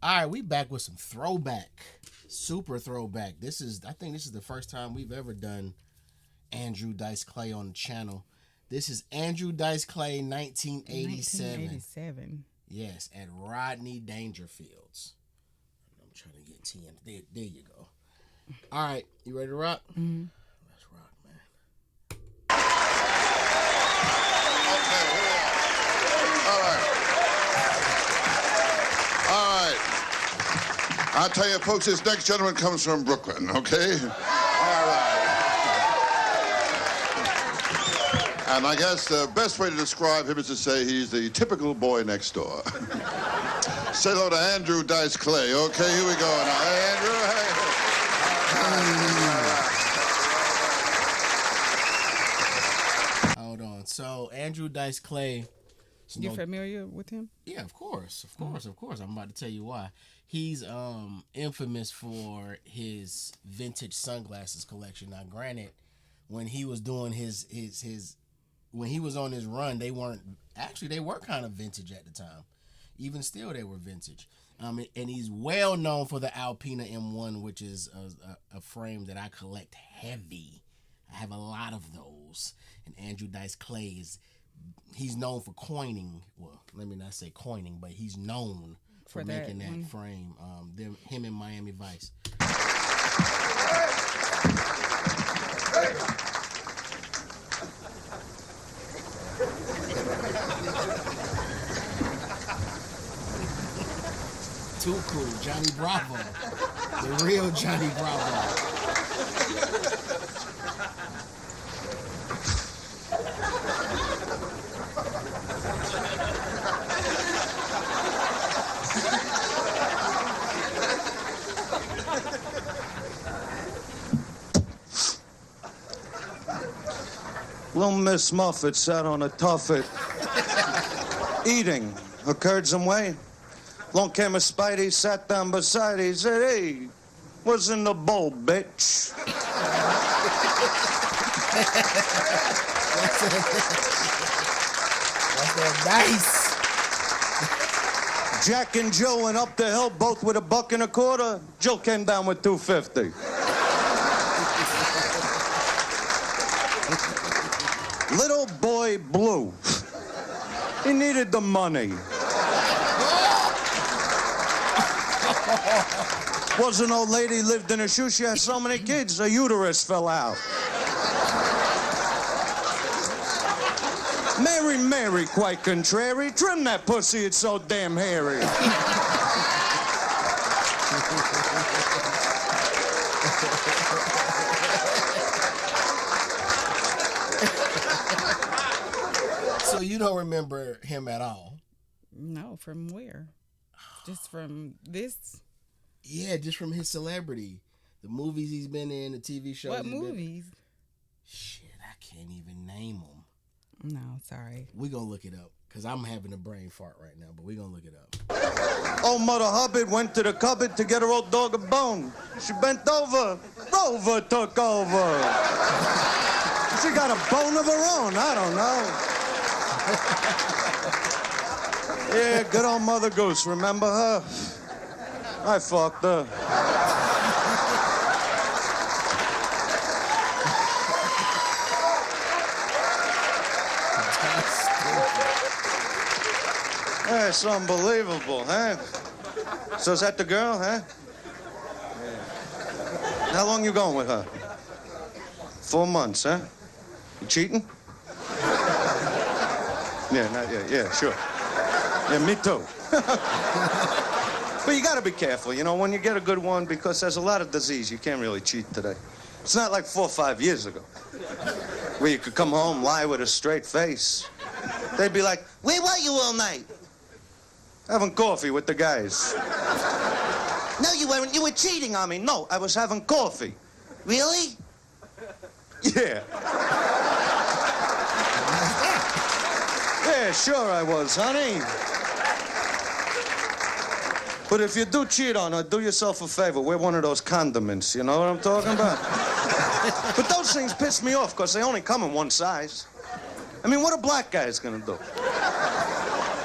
All right, we back with some throwback, super throwback. I think this is the first time we've ever done Andrew Dice Clay on the channel. This is Andrew Dice Clay, 1987. 1987. Yes, at Rodney Dangerfield's. I'm trying to get 10. There you go. All right, you ready to rock? Mm-hmm. Let's rock, man. All right. I'll tell you, folks, this next gentleman comes from Brooklyn, okay? All right. And I guess the best way to describe him is to say he's the typical boy next door. Say hello to Andrew Dice Clay. Okay, here we go now. Hey, Andrew. Hey. Hold on. So, Andrew Dice Clay. You familiar with him? Yeah, of course. I'm about to tell you why. He's infamous for his vintage sunglasses collection. Now, granted, when he was doing his when he was on his run, they were kind of vintage at the time. Even still, they were vintage. And he's well known for the Alpina M1, which is a frame that I collect heavy. I have a lot of those. And Andrew Dice Clay he's known for coining. Well, let me not say coining, but he's known for making that frame. Him in Miami Vice. Too cool, Johnny Bravo, the real Johnny Bravo. Little Miss Muffet sat on a tuffet, eating her curds and whey. Long came a Spidey, sat down beside he said, "Hey, what's in the bowl, bitch?" That's that dice. Jack and Jill went up the hill, both with $1.25. Jill came down with $2.50. Little boy Blue. He needed the money. Was an old lady, lived in a shoe. She had so many kids, her uterus fell out. Mary, Mary, quite contrary. Trim that pussy, it's so damn hairy. So you don't remember him at all? No, from where? Just from this? Yeah, just from his celebrity. The movies he's been in, the TV shows. What movies? Shit, I can't even name them. No, sorry. We're going to look it up, because I'm having a brain fart right now, but we're going to look it up. Old Mother Hubbard went to the cupboard to get her old dog a bone. She bent over. Rover took over. She got a bone of her own. I don't know. Yeah, good old Mother Goose. Remember her? I fucked her. That's unbelievable, huh? So is that the girl, huh? Yeah. How long you going with her? 4 months, huh? You cheating? Yeah, not yet. Yeah, sure. Yeah, me too. But you gotta be careful, you know, when you get a good one, because there's a lot of disease. You can't really cheat today. It's not like 4 or 5 years ago, where you could come home, lie with a straight face. They'd be like, "Where were you all night?" "Having coffee with the guys." "No, you weren't. You were cheating on me." "No, I was having coffee." "Really?" "Yeah." "Yeah, sure I was, honey." But if you do cheat on her, do yourself a favor. Wear one of those condiments, you know what I'm talking about? But those things piss me off, because they only come in one size. I mean, what a black guy's gonna do?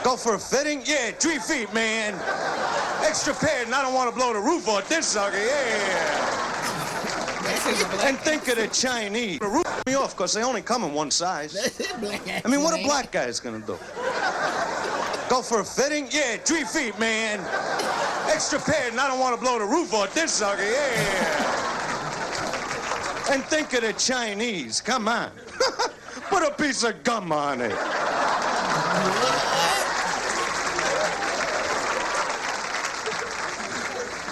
Go for a fitting? Yeah, 3 feet, man. Extra paid, and I don't want to blow the roof off this sucker, yeah. And think of the Chinese. The roof me off because they only come in one size. I mean, what a black guy's gonna do? Go for a fitting? Yeah, 3 feet, man. Extra paid, and I don't want to blow the roof off this sucker, yeah. And think of the Chinese, come on. Put a piece of gum on it.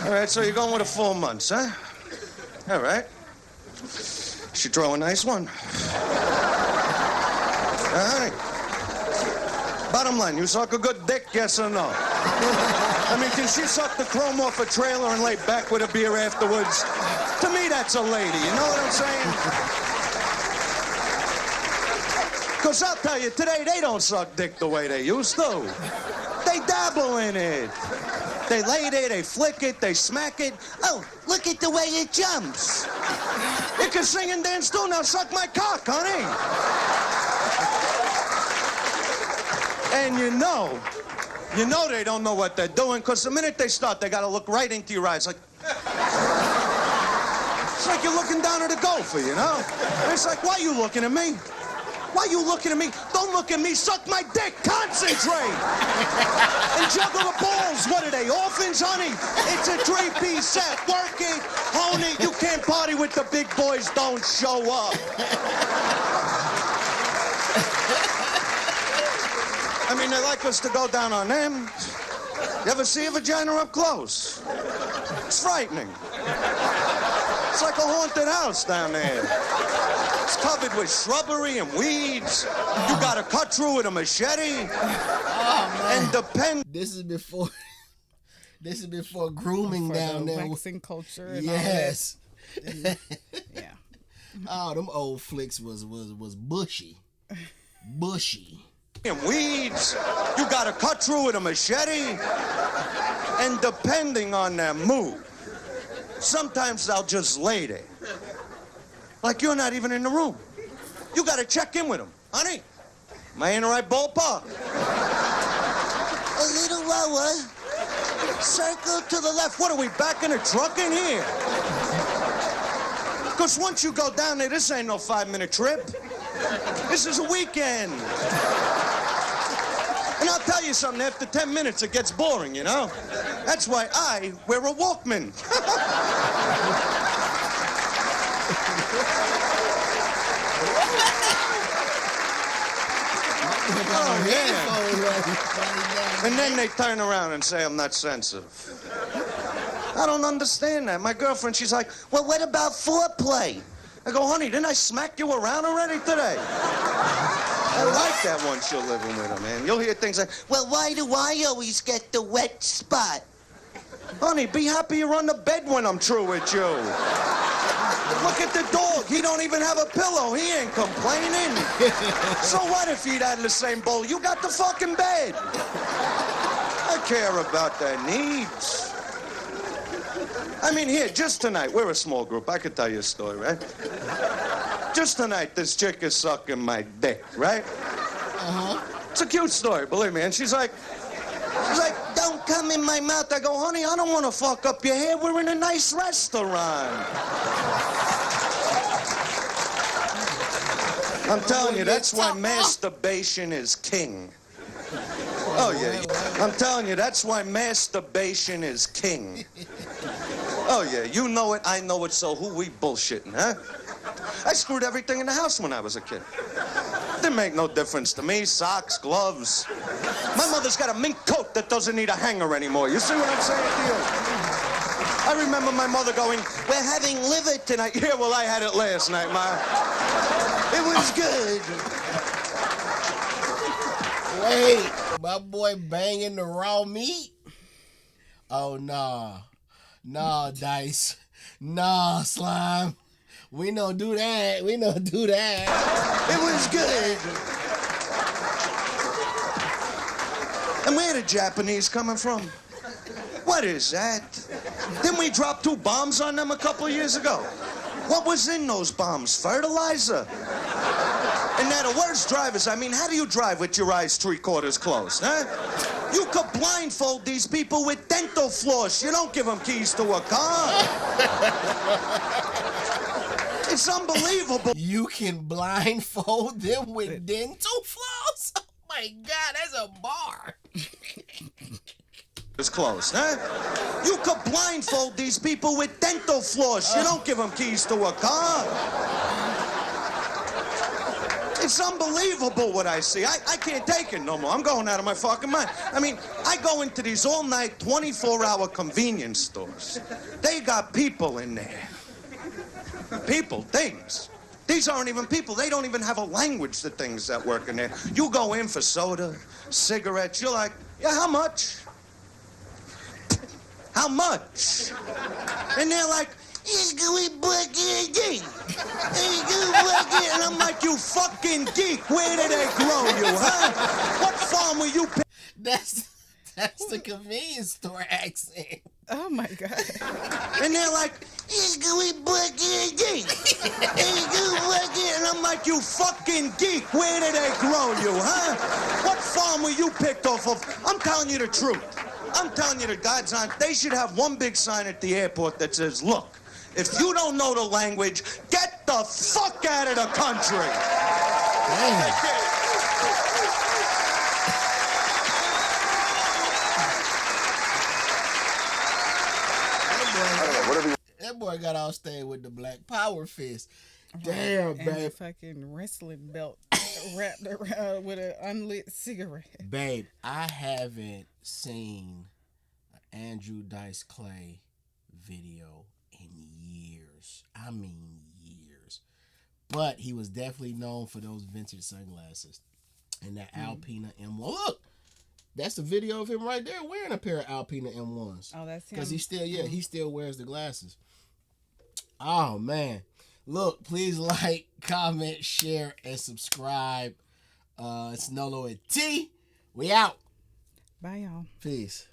All right, so you're going with a 4 months, huh? All right. She throw a nice one. All right. Bottom line, you suck a good dick, yes or no? I mean, can she suck the chrome off a trailer and lay back with a beer afterwards? To me, that's a lady, you know what I'm saying? Because I'll tell you, today they don't suck dick the way they used to. They dabble in it. They lay there, they flick it, they smack it. Oh, look at the way it jumps. It can sing and dance too. Now suck my cock, honey. And you know they don't know what they're doing, because the minute they start, they gotta look right into your eyes like... It's like you're looking down at a golfer, you know? And it's like, why are you looking at me? Why are you looking at me? Don't look at me, suck my dick, concentrate! And juggle the balls, what are they, orphans, honey? It's a 3-piece set, work it, hone it, you can't party with the big boys, don't show up. I mean, they like us to go down on them. You ever see a vagina up close? It's frightening. It's like a haunted house down there. It's covered with shrubbery and weeds. You gotta cut through with a machete. Oh, and depend. This is before grooming down the there. waxing culture. And Yes. all that. Yeah. Oh, them old flicks was bushy. Bushy. And weeds. You gotta cut through with a machete. And depending on their mood, sometimes they'll just lay there. Like you're not even in the room. You gotta check in with them. Honey, am I in the right ballpark? A little lower. Circle to the left. What are we, back in a truck in here? Because once you go down there, this ain't no 5-minute trip. This is a weekend. And I'll tell you something, after 10 minutes, it gets boring, you know? That's why I wear a Walkman. Oh, yeah. And then they turn around and say I'm not sensitive. I don't understand that. My girlfriend, she's like, well, what about foreplay? I go, honey, didn't I smack you around already today? I like that once you're living with her, man. You'll hear things like, well, why do I always get the wet spot? Honey, be happy you're on the bed when I'm through with you. Look at the dog. He don't even have a pillow. He ain't complaining. So what if he'd had the same bowl? You got the fucking bed. I care about their needs. I mean, here, just tonight, we're a small group. I could tell you a story, right? Just tonight, this chick is sucking my dick, right? Uh-huh. It's a cute story, believe me. And she's like, don't come in my mouth. I go, honey, I don't want to fuck up your hair. We're in a nice restaurant. I'm telling you, that's why masturbation is king. Oh, yeah. I'm telling you, that's why masturbation is king. Oh, yeah, you know it, I know it, so who we bullshitting, huh? I screwed everything in the house when I was a kid. Didn't make no difference to me. Socks, gloves. My mother's got a mink coat that doesn't need a hanger anymore. You see what I'm saying to you? I remember my mother going, we're having liver tonight. Yeah, well, I had it last night, Ma. It was good. Wait, my boy banging the raw meat? Oh, nah. Nah, Dice. Nah, Slime. We don't do that. We don't do that. It was good. And where the Japanese coming from? What is that? Didn't we drop 2 bombs on them a couple years ago? What was in those bombs? Fertilizer? And now the worst drivers, I mean, how do you drive with your eyes 3/4 closed, huh? You could blindfold these people with dental floss. You don't give them keys to a car. It's unbelievable. You can blindfold them with dental floss? Oh my God, that's a bar. It's closed, huh? You could blindfold these people with dental floss. You don't give them keys to a car. It's unbelievable what I see. I can't take it no more. I'm going out of my fucking mind. I mean, I go into these all-night, 24-hour convenience stores. They got people in there. People, things. These aren't even people. They don't even have a language, the things that work in there. You go in for soda, cigarettes. You're like, yeah, how much? How much? And they're like, and I'm like, you fucking geek. Where did they grow you, huh? What farm were you? That's the convenience store accent. Oh my God. And they're like, and I'm like, you fucking geek. Where did they grow you, huh? What farm were you picked off of? I'm telling you the truth. I'm telling you the God's on. They should have one big sign at the airport that says, look, if you don't know the language, get the fuck out of the country. That boy got all stayed with the black power fist. Damn, and babe. a fucking wrestling belt wrapped around with an unlit cigarette. Babe, I haven't seen an Andrew Dice Clay video in years. I mean years. But he was definitely known for those vintage sunglasses and that Alpina M1. Look, that's the video of him right there wearing a pair of Alpina M1s. Oh, that's him. Because he still wears the glasses. Oh, man. Look, please like, comment, share, and subscribe. It's Nolo and T. We out. Bye, y'all. Peace.